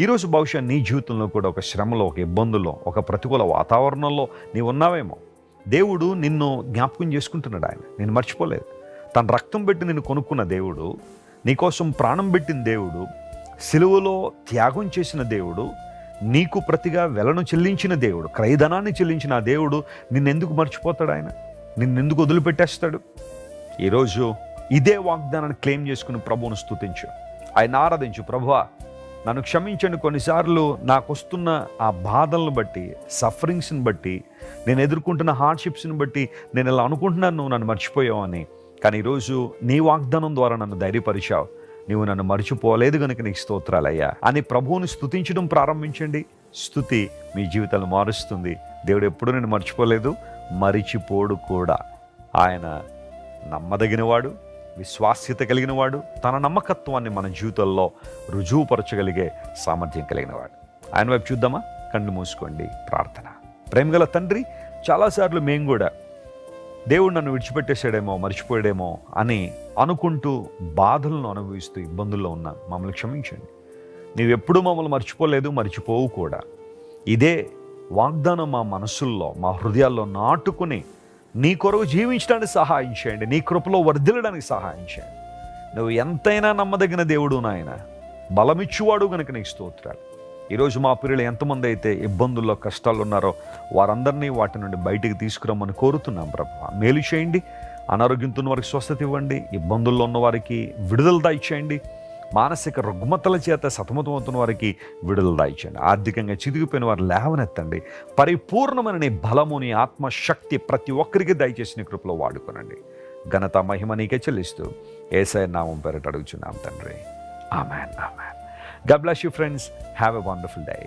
ఈరోజు బహుశా నీ జీవితంలో కూడా ఒక శ్రమలో, ఒక ఇబ్బందుల్లో, ఒక ప్రతికూల వాతావరణంలో నీవు ఉన్నావేమో. దేవుడు నిన్ను జ్ఞాపకం చేసుకుంటున్నాడు. ఆయన నేను మర్చిపోలేదు. తన రక్తం పెట్టి నిన్ను కొనుక్కున్న దేవుడు, నీకోసం ప్రాణం పెట్టిన దేవుడు, సిలువలో త్యాగం చేసిన దేవుడు, నీకు ప్రతిగా వెలను చెల్లించిన దేవుడు, క్రయధనాన్ని చెల్లించిన ఆ దేవుడు నిన్నెందుకు మర్చిపోతాడు? ఆయన నిన్నెందుకు వదిలిపెట్టేస్తాడు? ఈరోజు ఇదే వాగ్దానాన్ని క్లెయిమ్ చేసుకుని ప్రభువును స్తుతించు, ఆయన ఆరాధించు. ప్రభువా, నన్ను క్షమించండి. కొన్నిసార్లు నాకు వస్తున్న ఆ బాధలను బట్టి, సఫరింగ్స్ని బట్టి, నేను ఎదుర్కొంటున్న హార్డ్షిప్స్ని బట్టి నేను ఇలా అనుకుంటున్నాను నువ్వు నన్ను మర్చిపోయావు అని. కానీ ఈరోజు నీ వాగ్దానం ద్వారా నన్ను ధైర్యపరిచావు. నీవు నన్ను మర్చిపోలేదు కనుక నీకు స్తోత్రాలయ్యా అని ప్రభువుని స్తుతించడం ప్రారంభించండి. స్తుతి మీ జీవితాలు మారుస్తుంది. దేవుడు ఎప్పుడూ నేను మర్చిపోలేదు, మరిచిపోడు కూడా. ఆయన నమ్మదగినవాడు, విశ్వాస్యత కలిగినవాడు, తన నమ్మకత్వాన్ని మన జీవితంలో రుజువుపరచగలిగే సామర్థ్యం కలిగినవాడు. ఆయన వైపు చూద్దామా? కళ్ళు మూసుకోండి. ప్రార్థన. ప్రేమగల తండ్రి, చాలాసార్లు మేము కూడా దేవుడు నన్ను విడిచిపెట్టేశాడేమో, మర్చిపోయాడేమో అని అనుకుంటూ బాధలను అనుభవిస్తూ ఇబ్బందుల్లో ఉన్నాం. మమ్మల్ని క్షమించండి. నీవెప్పుడూ మమ్మల్ని మర్చిపోలేదు, మర్చిపోవు కూడా. ఇదే వాగ్దానం మా మనసుల్లో, మా హృదయాల్లో నాటుకుని నీ కొరకు జీవించడానికి సహాయం చేయండి. నీ కృపలో వర్ధిల్లడానికి సహాయం చేయండి. నువ్వు ఎంతైనా నమ్మదగిన దేవుడు నాయన, బలమిచ్చువాడు కనుక నీకు స్తోత్రాలు. ఈరోజు మా పిల్లలు ఎంతమంది అయితే ఇబ్బందుల్లో, కష్టాలు ఉన్నారో వారందరినీ వాటి నుండి బయటికి తీసుకురమ్మని కోరుతున్నాం. ప్రభు మేలు చేయండి. అనారోగ్యంతో ఉన్న వారికి స్వస్థత ఇవ్వండి. ఇబ్బందుల్లో ఉన్న వారికి విడుదల దయచేయండి. మానసిక రుగ్మతల చేత సతమతమవుతున్న వారికి విడుదల దయచేయండి. ఆర్థికంగా చితికిపోయిన వారు లేవనెత్తండి. పరిపూర్ణమైన నీ బలము, నీ ఆత్మశక్తి ప్రతి ఒక్కరికి దయచేసి నీ కృపలో వాడుకోనండి. ఘనత మహిమ నీకే చెల్లిస్తూ యేసయ్య నామం పేరిట అడుగుచున్నాం తండ్రి. Amen, amen. God bless you friends. Have a wonderful day.